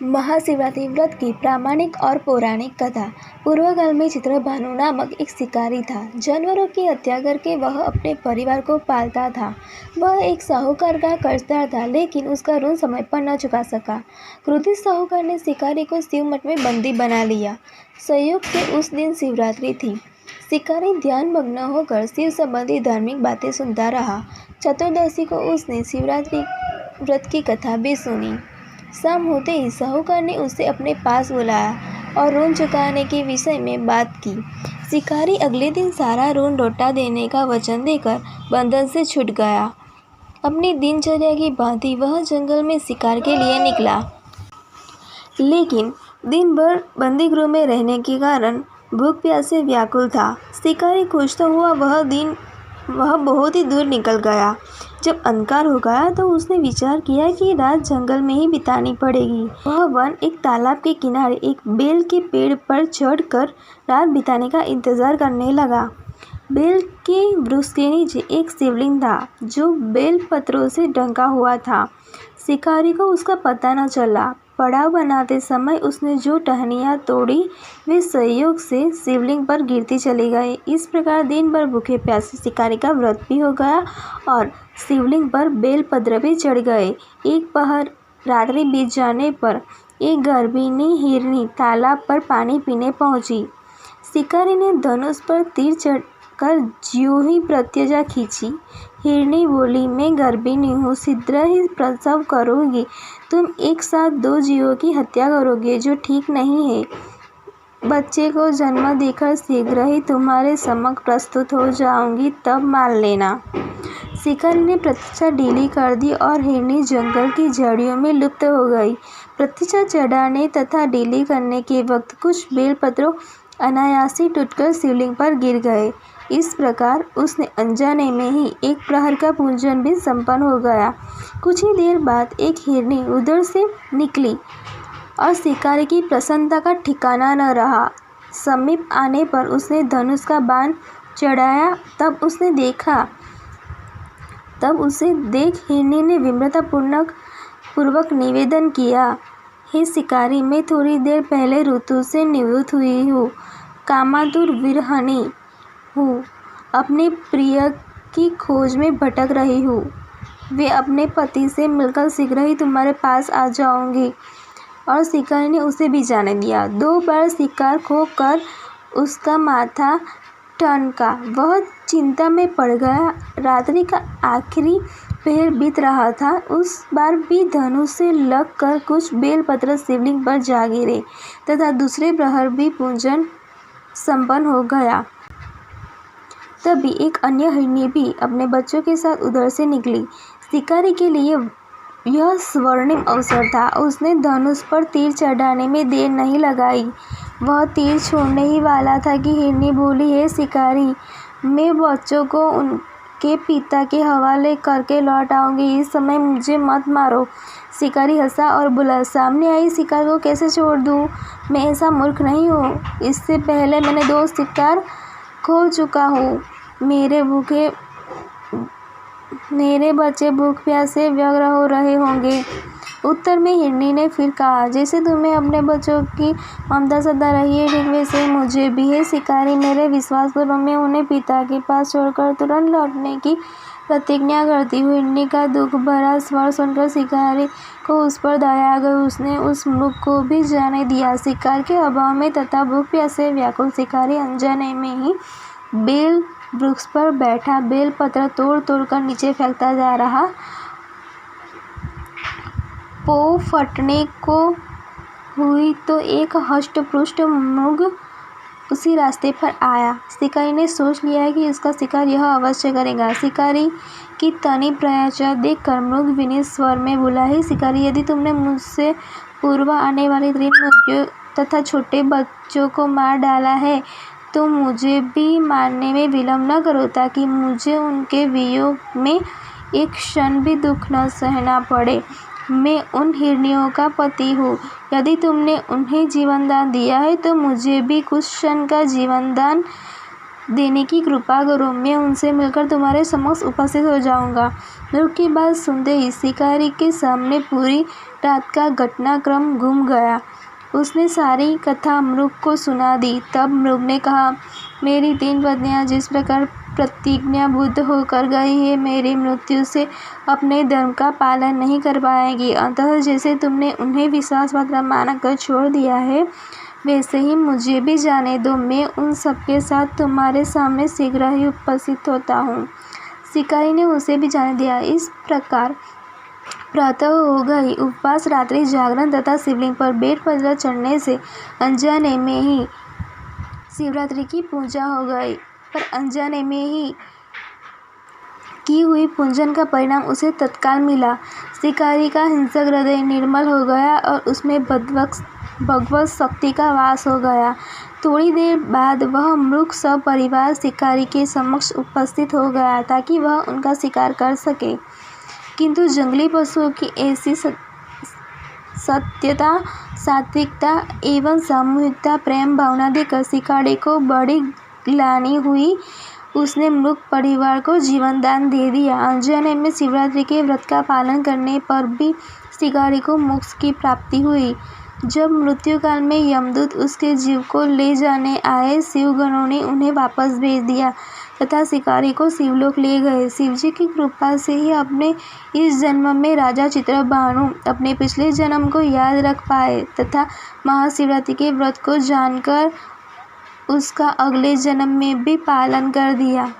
महाशिवरात्रि व्रत की प्रामाणिक और पौराणिक कथा। पूर्वकाल में चित्रभानु नामक एक शिकारी था। जानवरों की हत्या करके वह अपने परिवार को पालता था। वह एक साहूकार का कर्जदार था, लेकिन उसका ऋण समय पर न चुका सका। क्रोधित साहूकार ने शिकारी को शिव मठ में बंदी बना लिया। संयोग से उस दिन शिवरात्रि थी। शिकारी ध्यानमग्न होकर शिव संबंधी धार्मिक बातें सुनता रहा। चतुर्दशी को उसने शिवरात्रि व्रत की कथा भी सुनी। शाम होते ही साहूकार ने उसे अपने पास बुलाया और ऋण चुकाने के विषय में बात की। शिकारी अगले दिन सारा ऋण लौटा देने का वचन देकर बंधन से छूट गया। अपनी दिनचर्या की भांति वह जंगल में शिकार के लिए निकला, लेकिन दिन भर बंदीगृह में रहने के कारण भूख प्यास से व्याकुल था। शिकारी खुश तो हुआ, वह बहुत ही दूर निकल गया। जब अंधकार हो गया तो उसने विचार किया कि रात जंगल में ही बितानी पड़ेगी। वह वन एक तालाब के किनारे एक बेल के पेड़ पर चढ़कर रात बिताने का इंतजार करने लगा। बेल के वृक्ष के नीचे एक शिवलिंग था, जो बेल पत्रों से ढका हुआ था। शिकारी को उसका पता न चला। पड़ाव बनाते समय उसने जो टहनियाँ तोड़ी, वे संयोग से शिवलिंग पर गिरती चली गई। इस प्रकार दिन भर भूखे प्यासे शिकारी का व्रत भी हो गया और शिवलिंग पर बेल पत्र भी चढ़ गए। एक पहर रात्रि बीत जाने पर एक गर्भिणी हिरनी तालाब पर पानी पीने पहुंची। शिकारी ने धनुष पर तीर चढ़कर ज्यों ही प्रत्यजा खींची। हिरनी बोली, मैं गर्भिणी हूँ, शीघ्र ही प्रसव करूँगी। तुम एक साथ दो जीवों की हत्या करोगे, जो ठीक नहीं है। बच्चे को जन्म देकर शीघ्र ही तुम्हारे समक्ष प्रस्तुत हो जाऊंगी, तब मान लेना। शिकारी ने प्रतीक्षा ढीली कर दी और हिरनी जंगल की झाड़ियों में लुप्त हो गई। प्रतीक्षा चढ़ाने तथा ढीली करने के वक्त कुछ बेलपत्रों अनायास ही टूटकर शिवलिंग पर गिर गए। इस प्रकार उसने अनजाने में ही एक प्रहर का पूजन भी संपन्न हो गया। कुछ ही देर बाद एक हिरनी उधर से निकली और शिकारी की प्रसन्नता का ठिकाना न रहा। समीप आने पर उसने धनुष का बाण चढ़ाया। तब उसे देख हिरनी ने विनम्रता पूर्वक निवेदन किया, हे शिकारी, मैं थोड़ी देर पहले ऋतु से निवृत्त हुई हूँ, कामातुर विरहिणी हूँ, अपने प्रिय की खोज में भटक रही हूँ। वे अपने पति से मिलकर शीघ्र ही तुम्हारे पास आ जाऊंगी। और शिकारी ने उसे भी जाने दिया। 2 बार शिकार खो कर उसका माथा ठनका। वह चिंता में पड़ गया। रात्रि का आखिरी पहर बीत रहा था। उस बार भी धनुष से लग कर कुछ बेलपत्र शिवलिंग पर जा गिरे तथा दूसरे प्रहर भी पूजन संपन्न हो गया। तभी एक अन्य हिरनी भी अपने बच्चों के साथ उधर से निकली। शिकारी के लिए यह स्वर्णिम अवसर था। उसने धनुष पर तीर चढ़ाने में देर नहीं लगाई। वह तीर छोड़ने ही वाला था कि हिरनी बोली, हे शिकारी, मैं बच्चों को उनके पिता के हवाले करके लौट आऊंगी, इस समय मुझे मत मारो। शिकारी हंसा और बोला, सामने आई शिकार को कैसे छोड़ दूं? मैं ऐसा मूर्ख नहीं हूँ। इससे पहले मैंने 2 शिकार खो चुका हूँ। मेरे बच्चे भूख प्यास से व्यग्र हो रहे होंगे। उत्तर में हिरनी ने फिर कहा, जैसे तुम्हें अपने बच्चों की ममता सदा रही है, ठीक वैसे मुझे भी है शिकारी। मेरे विश्वासपूर्वक मैं उन्हें पिता के पास छोड़कर तुरंत लौटने की प्रतिज्ञा करती हूँ। हिरनी का दुख भरा स्वर सुनकर शिकारी को उस पर दया आ गई। उसने उस मृग को भी जाने दिया। शिकार के अभाव में तथा भूख प्यास से व्याकुल शिकारी अनजाने में ही बेल वृक्ष पर बैठा बेल पत्र तोड़ कर नीचे फेंकता जा रहा। पौ फटने को हुई तो एक हष्ट-पुष्ट मृग उसी रास्ते पर आया। शिकारी ने सोच लिया कि उसका शिकार यह अवश्य करेगा। शिकारी की तनी प्रयाचा देखकर मृग विनीत स्वर में बोला, हे शिकारी, यदि तुमने मुझसे पूर्व आने वाले 3 मुर्गियों तथा छोटे बच्चों को मार डाला है, तो मुझे भी मारने में विलंब न करो, ताकि मुझे उनके वियोग में एक क्षण भी दुख न सहना पड़े। मैं उन हिरनियों का पति हूँ। यदि तुमने उन्हें जीवनदान दिया है, तो मुझे भी कुछ क्षण का जीवनदान देने की कृपा करो। मैं उनसे मिलकर तुम्हारे समक्ष उपस्थित हो जाऊंगा। मृग की बात सुनते ही शिकारी के सामने पूरी रात का घटनाक्रम घूम गया। उसने सारी कथा मृग को सुना दी। तब मृग ने कहा, मेरी 3 पत्नियां जिस प्रकार प्रतिज्ञाबद्ध होकर गई है, मेरी मृत्यु से अपने धर्म का पालन नहीं कर पाएंगी। अतः जैसे तुमने उन्हें विश्वासपात्र मानकर छोड़ दिया है, वैसे ही मुझे भी जाने दो। मैं उन सबके साथ तुम्हारे सामने शीघ्र ही उपस्थित होता हूँ। शिकारी ने उसे भी जाने दिया। इस प्रकार प्रातः हो गई। उपवास, रात्रि जागरण तथा शिवलिंग पर बेलपत्र चढ़ने से अनजाने में ही शिवरात्रि की पूजा हो गई। पर अनजाने में ही की हुई पूजन का परिणाम उसे तत्काल मिला। शिकारी का हिंसक हृदय निर्मल हो गया और उसमें भगवत शक्ति का वास हो गया। थोड़ी देर बाद वह मृग सपरिवार शिकारी के समक्ष उपस्थित हो गया ताकि वह उनका शिकार कर सके। किंतु जंगली पशुओं की ऐसी सत्यता, सात्विकता एवं सामूहिकता, प्रेम भावना देखकर शिकारी को बड़ी ग्लानि हुई। उसने मृग परिवार को जीवन दान दे दिया। अनजाने में शिवरात्रि के व्रत का पालन करने पर भी शिकारी को मोक्ष की प्राप्ति हुई। जब मृत्यु काल में यमदूत उसके जीव को ले जाने आए, शिवगणों ने उन्हें वापस भेज दिया तथा शिकारी को शिवलोक ले गए। शिवजी की कृपा से ही अपने इस जन्म में राजा चित्रभानु अपने पिछले जन्म को याद रख पाए तथा महाशिवरात्रि के व्रत को जानकर उसका अगले जन्म में भी पालन कर दिया।